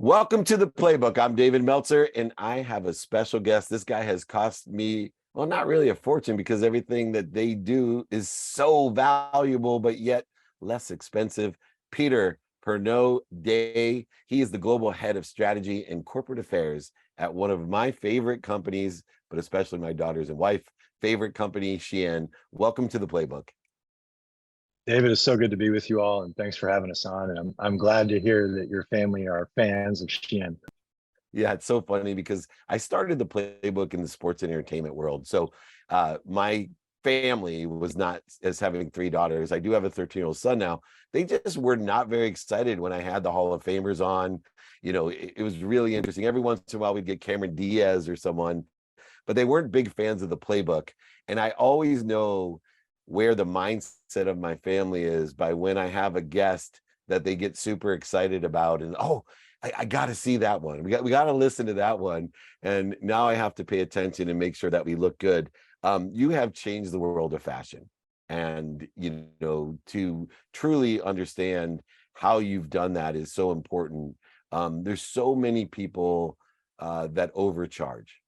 Welcome to the Playbook. I'm David Meltzer, and I have a special guest. This guy has cost me, well, not really a fortune because everything that they do is so valuable, but yet less expensive. Peter Pernot-Day. He is the global head of strategy and corporate affairs at one of my favorite companies, but especially my daughter's and wife favorite company, Shein. Welcome to the Playbook. David, it's so good to be with you all, and thanks for having us on. And I'm glad to hear that your family are fans of Shein. Yeah, it's so funny because I started the Playbook in the sports and entertainment world. So my family was not, as having three daughters. I do have a 13-year-old son now. They just were not very excited when I had the Hall of Famers on. You know, it was really interesting. Every once in a while we'd get Cameron Diaz or someone, but they weren't big fans of the Playbook. And I always know where the mindset of my family is by when I have a guest that they get super excited about, and I got to see that one. We got to listen to that one. And now I have to pay attention and make sure that we look good. You have changed the world of fashion, and to truly understand how you've done that is so important. There's so many people that overcharge,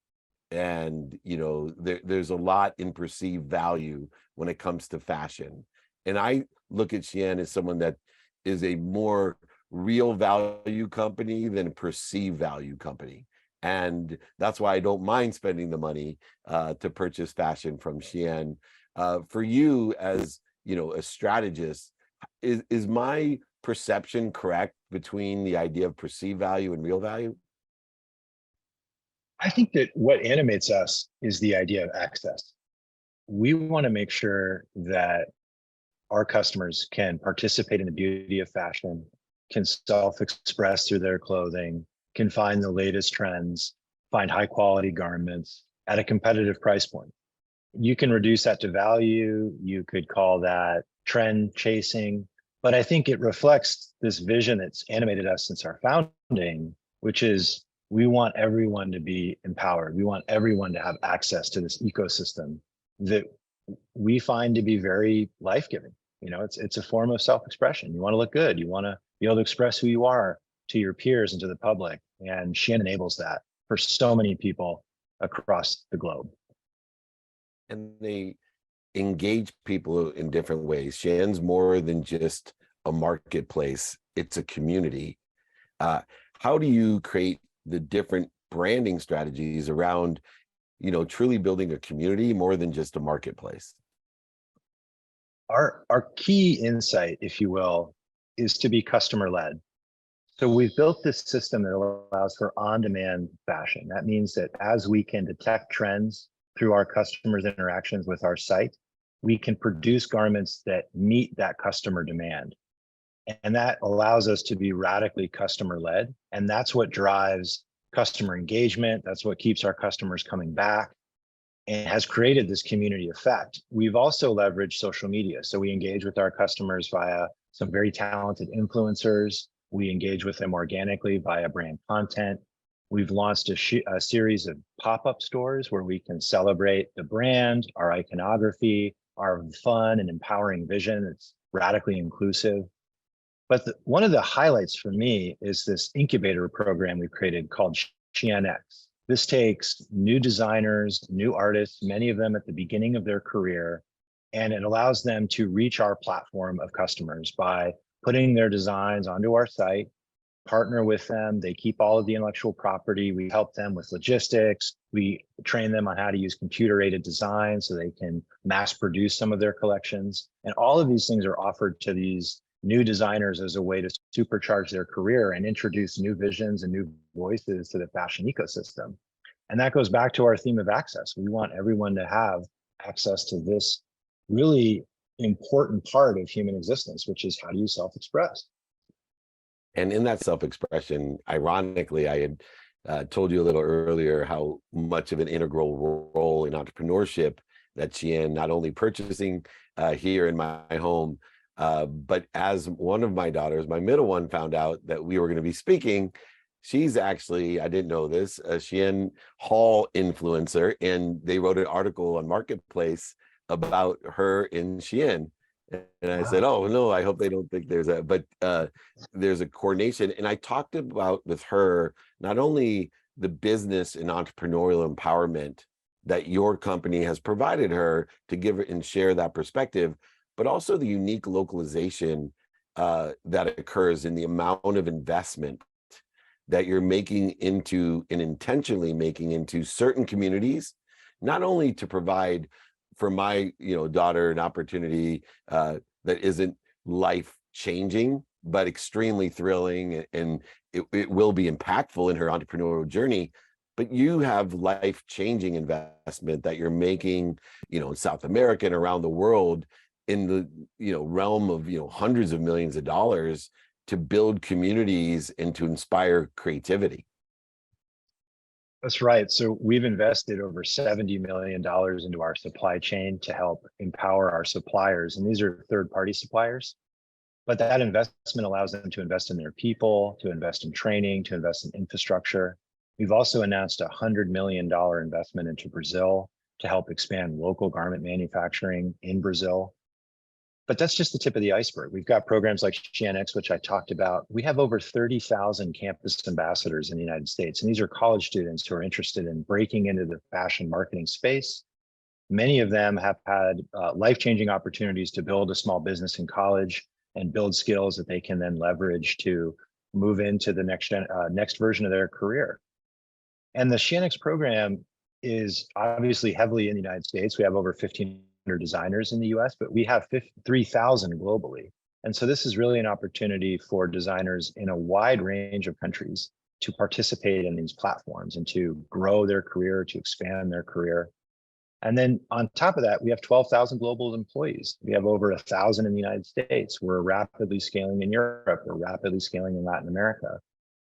and there's a lot in perceived value when it comes to fashion. And I look at Shein as someone that is a more real value company than a perceived value company. And that's why I don't mind spending the money to purchase fashion from Shein. For you as a strategist, is my perception correct between the idea of perceived value and real value? I think that what animates us is the idea of access. We want to make sure that our customers can participate in the beauty of fashion, can self-express through their clothing, can find the latest trends, find high quality garments at a competitive price point. You can reduce that to value. You could call that trend chasing, but I think it reflects this vision that's animated us since our founding, which is we want everyone to be empowered. We want everyone to have access to this ecosystem that we find to be very life-giving. It's a form of self-expression. You want to look good. You want to be able to express who you are to your peers and to the public. And Shein enables that for so many people across the globe. And they engage people in different ways. Shein's more than just a marketplace. It's a community. How do you create the different branding strategies around truly building a community more than just a marketplace? Our key insight, if you will, is to be customer led. So we've built this system that allows for on-demand fashion. That means that as we can detect trends through our customers' interactions with our site, we can produce garments that meet that customer demand. And that allows us to be radically customer led. And that's what drives customer engagement. That's what keeps our customers coming back and has created this community effect. We've also leveraged social media. So we engage with our customers via some very talented influencers. We engage with them organically via brand content. We've launched a series of pop-up stores where we can celebrate the brand, our iconography, our fun and empowering vision. It's radically inclusive. But one of the highlights for me is this incubator program we've created called Shein X. This takes new designers, new artists, many of them at the beginning of their career, and it allows them to reach our platform of customers by putting their designs onto our site, partner with them. They keep all of the intellectual property. We help them with logistics. We train them on how to use computer-aided design so they can mass produce some of their collections. And all of these things are offered to these new designers as a way to supercharge their career and introduce new visions and new voices to the fashion ecosystem. And that goes back to our theme of access. We want everyone to have access to this really important part of human existence, which is how do you self-express? And in that self-expression, ironically, I had told you a little earlier how much of an integral role in entrepreneurship that Shein, not only purchasing here in my home, but as one of my daughters, my middle one, found out that we were going to be speaking, she's actually, I didn't know this, a Shein haul influencer, and they wrote an article on Marketplace about her in Shein. And I said, Wow. oh no, I hope they don't think there's a, but there's a coordination. And I talked about with her not only the business and entrepreneurial empowerment that your company has provided her to give and share that perspective, but also the unique localization that occurs in the amount of investment that you're making into and intentionally making into certain communities, not only to provide for my daughter an opportunity that isn't life changing, but extremely thrilling, and it will be impactful in her entrepreneurial journey. But you have life changing investment that you're making, in South America and around the world in the realm of hundreds of millions of dollars to build communities and to inspire creativity. That's right. So we've invested over $70 million into our supply chain to help empower our suppliers. And these are third-party suppliers. But that investment allows them to invest in their people, to invest in training, to invest in infrastructure. We've also announced a $100 million investment into Brazil to help expand local garment manufacturing in Brazil. But that's just the tip of the iceberg. We've got programs like Shein X, which I talked about. We have over 30,000 campus ambassadors in the United States. And these are college students who are interested in breaking into the fashion marketing space. Many of them have had life-changing opportunities to build a small business in college and build skills that they can then leverage to move into the next version of their career. And the Shein X program is obviously heavily in the United States. We have over 1,500 designers in the US, but we have 3,000 globally. And so this is really an opportunity for designers in a wide range of countries to participate in these platforms and to grow their career, to expand their career. And then on top of that, we have 12,000 global employees. We have over 1,000 in the United States. We're rapidly scaling in Europe. We're rapidly scaling in Latin America.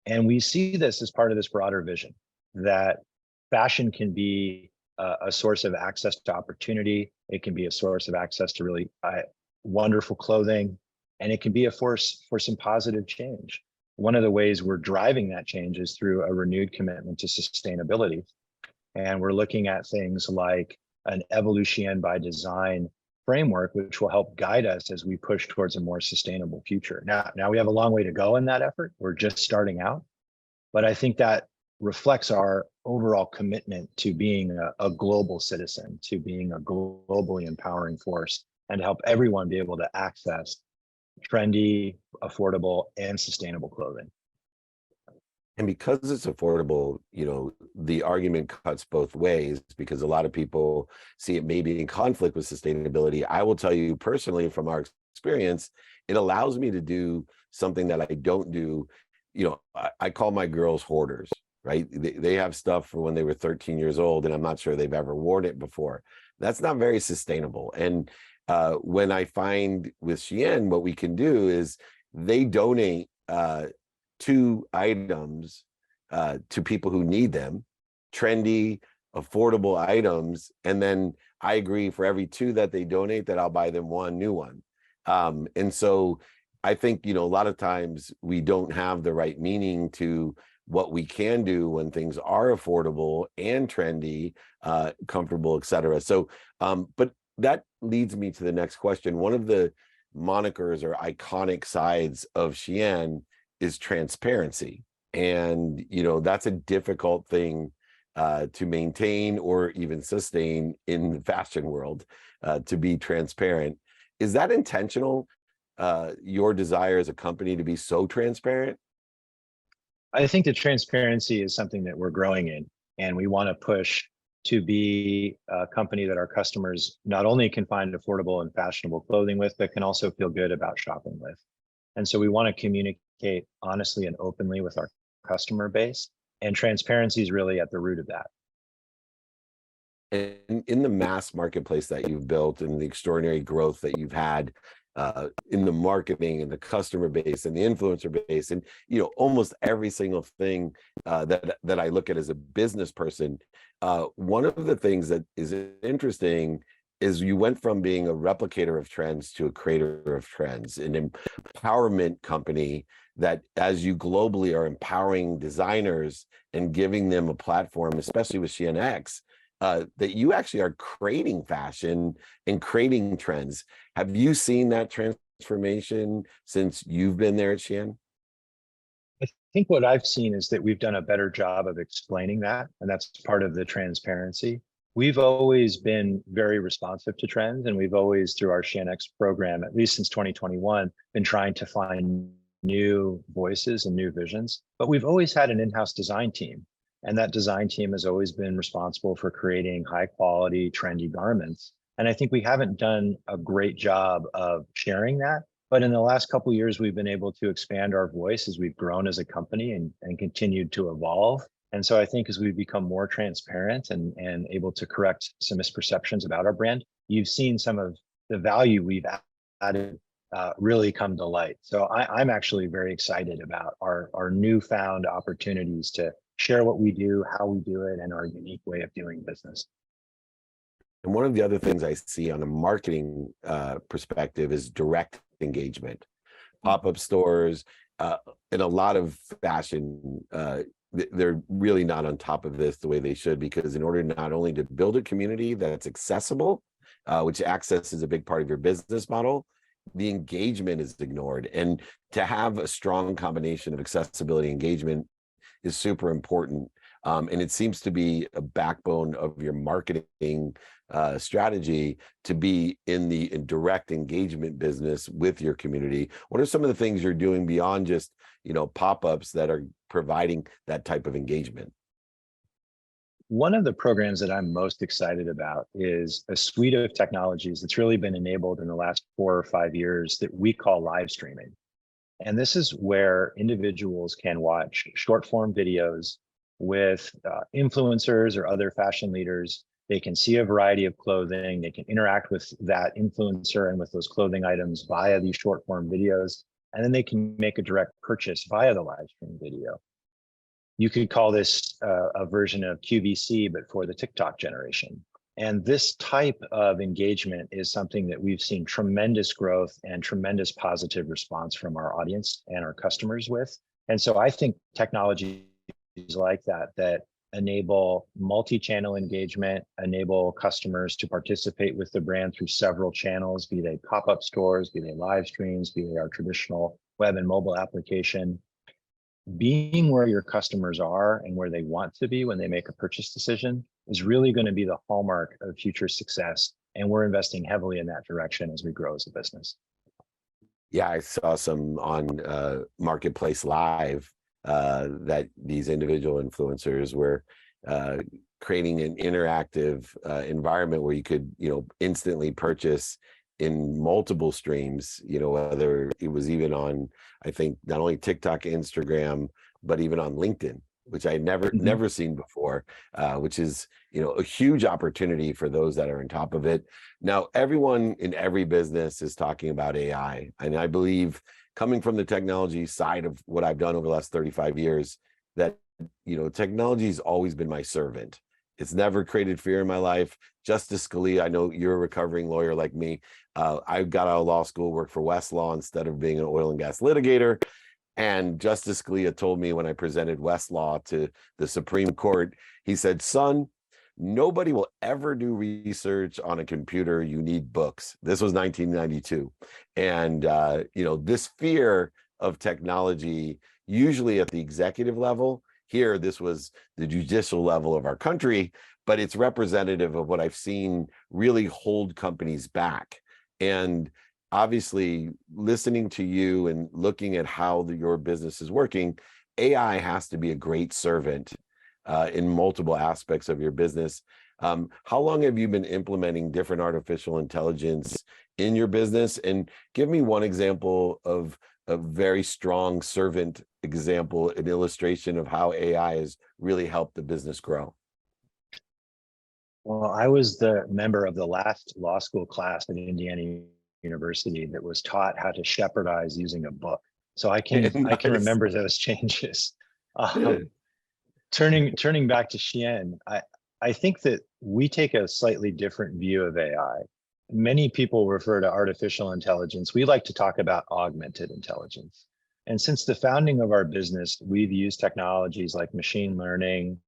And we see this as part of this broader vision that fashion can be a source of access to opportunity. It can be a source of access to really wonderful clothing, and it can be a force for some positive change. One of the ways we're driving that change is through a renewed commitment to sustainability. And we're looking at things like an evolution by design framework, which will help guide us as we push towards a more sustainable future. Now we have a long way to go in that effort. We're just starting out, but I think that reflects our overall commitment to being a global citizen, to being a globally empowering force, and to help everyone be able to access trendy, affordable, and sustainable clothing. And because it's affordable, the argument cuts both ways, because a lot of people see it maybe in conflict with sustainability. I will tell you personally from our experience, it allows me to do something that I don't do. I call my girls hoarders, right? They have stuff for when they were 13 years old, and I'm not sure they've ever worn it before. That's not very sustainable. And when I find with Shein, what we can do is they donate 2 items to people who need them, trendy, affordable items. And then I agree for every 2 that they donate that I'll buy them 1 new one. And so I think, a lot of times we don't have the right meaning to what we can do when things are affordable and trendy, comfortable, et cetera. So, but that leads me to the next question. One of the monikers or iconic sides of Shein is transparency. And, that's a difficult thing to maintain or even sustain in the fashion world, to be transparent. Is that intentional? Your desire as a company to be so transparent? I think that transparency is something that we're growing in, and we want to push to be a company that our customers not only can find affordable and fashionable clothing with, but can also feel good about shopping with. And so we want to communicate honestly and openly with our customer base, and transparency is really at the root of that. And in the mass marketplace that you've built and the extraordinary growth that you've had in the marketing and the customer base and the influencer base, and almost every single thing that I look at as a business person, one of the things that is interesting is you went from being a replicator of trends to a creator of trends, an empowerment company that, as you globally are empowering designers and giving them a platform, especially with Shein X, that you actually are creating fashion and creating trends. Have you seen that transformation since you've been there at Shein? I think what I've seen is that we've done a better job of explaining that, and that's part of the transparency. We've always been very responsive to trends, and we've always, through our Shein X program, at least since 2021, been trying to find new voices and new visions. But we've always had an in-house design team, and that design team has always been responsible for creating high-quality, trendy garments. And I think we haven't done a great job of sharing that. But in the last couple of years, we've been able to expand our voice as we've grown as a company and continued to evolve. And so I think as we've become more transparent and able to correct some misperceptions about our brand, you've seen some of the value we've added really come to light. So I'm actually very excited about our newfound opportunities to share what we do, how we do it, and our unique way of doing business. And one of the other things I see on a marketing perspective is direct engagement. Pop-up stores and a lot of fashion, they're really not on top of this the way they should, because in order not only to build a community that's accessible, which access is a big part of your business model, the engagement is ignored. And to have a strong combination of accessibility and engagement is super important. And it seems to be a backbone of your marketing strategy to be in the direct engagement business with your community. What are some of the things you're doing beyond just, pop-ups that are providing that type of engagement? One of the programs that I'm most excited about is a suite of technologies that's really been enabled in the last 4 or 5 years that we call live streaming. And this is where individuals can watch short form videos with influencers or other fashion leaders. They can see a variety of clothing. They can interact with that influencer and with those clothing items via these short form videos. And then they can make a direct purchase via the live stream video. You could call this a version of QVC, but for the TikTok generation. And this type of engagement is something that we've seen tremendous growth and tremendous positive response from our audience and our customers with. And so I think technologies like that enable multi-channel engagement, enable customers to participate with the brand through several channels, be they pop-up stores, be they live streams, be they our traditional web and mobile application. Being where your customers are and where they want to be when they make a purchase decision is really going to be the hallmark of future success. And we're investing heavily in that direction as we grow as a business. Yeah, I saw some on Marketplace Live that these individual influencers were creating an interactive environment where you could, instantly purchase in multiple streams, whether it was even on, I think, not only TikTok, Instagram, but even on LinkedIn, which I never seen before, which is, a huge opportunity for those that are on top of it. Now, everyone in every business is talking about AI. And I believe, coming from the technology side of what I've done over the last 35 years, that, technology has always been my servant. It's never created fear in my life. Justice Scalia, I know you're a recovering lawyer like me. I got out of law school, worked for Westlaw instead of being an oil and gas litigator. And Justice Scalia told me when I presented Westlaw to the Supreme Court, he said, son, nobody will ever do research on a computer. You need books. This was 1992. And, this fear of technology, usually at the executive level, here, this was the judicial level of our country, but it's representative of what I've seen really hold companies back. And obviously, listening to you and looking at how your business is working, AI has to be a great servant in multiple aspects of your business. How long have you been implementing different artificial intelligence in your business? And give me one example of a very strong servant example, an illustration of how AI has really helped the business grow. Well, I was the member of the last law school class at Indiana University that was taught how to shepherdize using a book. So I can remember those changes. Turning back to Shein, I think that we take a slightly different view of AI. Many people refer to artificial intelligence. We like to talk about augmented intelligence. And since the founding of our business, we've used technologies like machine learning,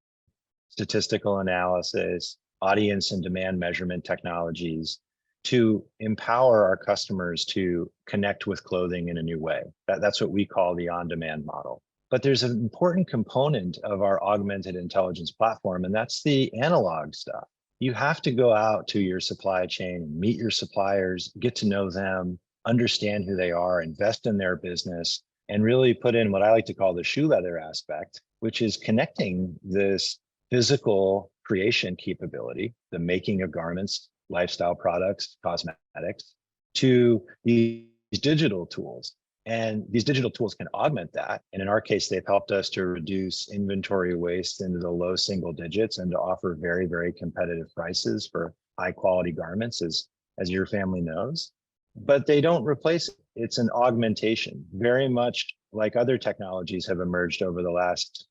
statistical analysis, audience and demand measurement technologies to empower our customers to connect with clothing in a new way. That's what we call the on-demand model. But there's an important component of our augmented intelligence platform, and that's the analog stuff. You have to go out to your supply chain, meet your suppliers, get to know them, understand who they are, invest in their business, and really put in what I like to call the shoe leather aspect, which is connecting this physical creation capability, the making of garments, lifestyle products, cosmetics, to these digital tools. And these digital tools can augment that. And in our case, they've helped us to reduce inventory waste into the low single digits and to offer very, very competitive prices for high quality garments, as your family knows. But they don't replace it. It's an augmentation, very much like other technologies have emerged over the last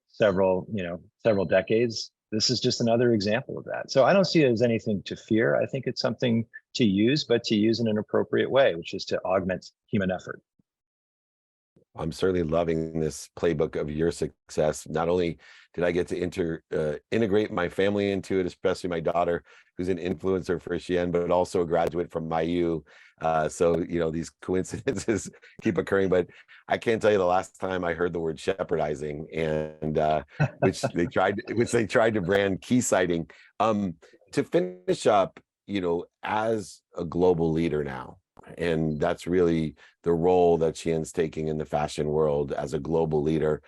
several decades. This is just another example of that. So I don't see it as anything to fear. I think it's something to use, but to use in an appropriate way, which is to augment human effort. I'm certainly loving this playbook of your success. Not only did I get to integrate my family into it, especially my daughter, who's an influencer for Shein, but also a graduate from MyU. So, these coincidences keep occurring, but I can't tell you the last time I heard the word shepherdizing, and which they tried to brand key sighting. To finish up, as a global leader now, and that's really the role that Shein's taking in the fashion world as a global leader.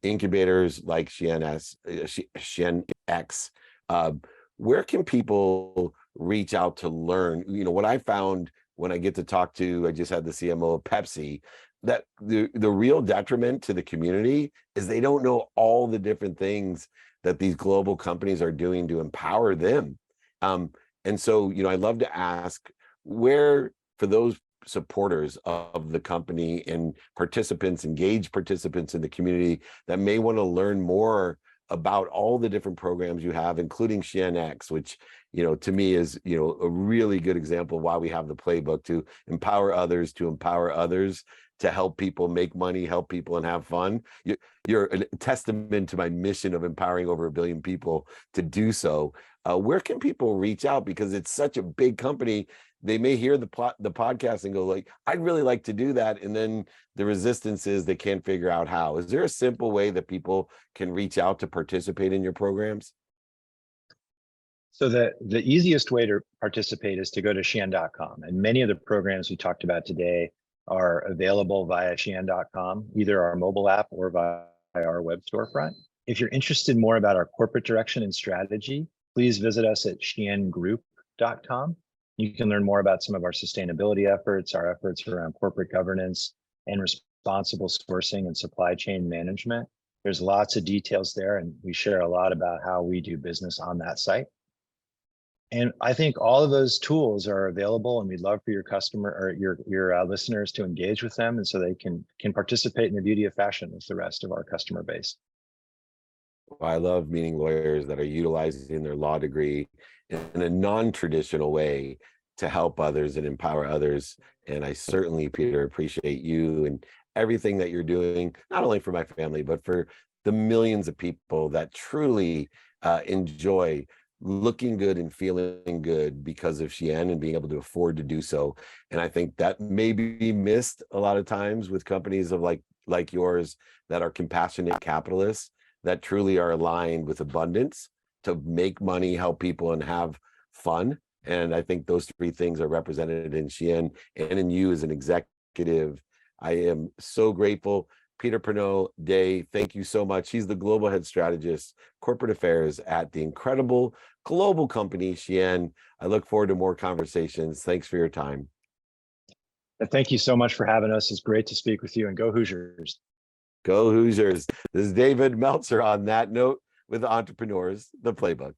Incubators like Shein X, where can people reach out to learn? What I found when I get to talk to, I just had the CMO of Pepsi, that the real detriment to the community is they don't know all the different things that these global companies are doing to empower them. And so, I'd love to ask, where, for those supporters of the company and engaged participants in the community that may want to learn more about all the different programs you have, including Shein X, which, to me is, a really good example of why we have the playbook, to empower others, to help people make money, help people, and have fun. You're a testament to my mission of empowering over 1 billion people to do so. Where can people reach out? Because it's such a big company. They may hear the podcast and go like, I'd really like to do that. And then the resistance is they can't figure out how. Is there a simple way that people can reach out to participate in your programs? So the easiest way to participate is to go to Shein.com. And many of the programs we talked about today are available via Shein.com, either our mobile app or via our web storefront. If you're interested more about our corporate direction and strategy, please visit us at SheinGroup.com. You can learn more about some of our sustainability efforts, our efforts around corporate governance and responsible sourcing and supply chain management. There's lots of details there, and we share a lot about how we do business on that site. And I think all of those tools are available, and we'd love for your customer or your listeners to engage with them, and so they can participate in the beauty of fashion with the rest of our customer base. I love meeting lawyers that are utilizing their law degree in a non-traditional way to help others and empower others. And I certainly, Peter, appreciate you and everything that you're doing, not only for my family, but for the millions of people that truly enjoy looking good and feeling good because of Shein and being able to afford to do so. And I think that may be missed a lot of times with companies of like yours that are compassionate capitalists that truly are aligned with abundance to make money, help people, and have fun. And I think those three things are represented in Shein and in you as an executive. I am so grateful. Peter Pernot-Day, thank you so much. He's the global head strategist, corporate affairs at the incredible global company Shein. I look forward to more conversations. Thanks for your time. Thank you so much for having us. It's great to speak with you, and go Hoosiers. Go Hoosiers. This is David Meltzer on that note with Entrepreneurs, the Playbook.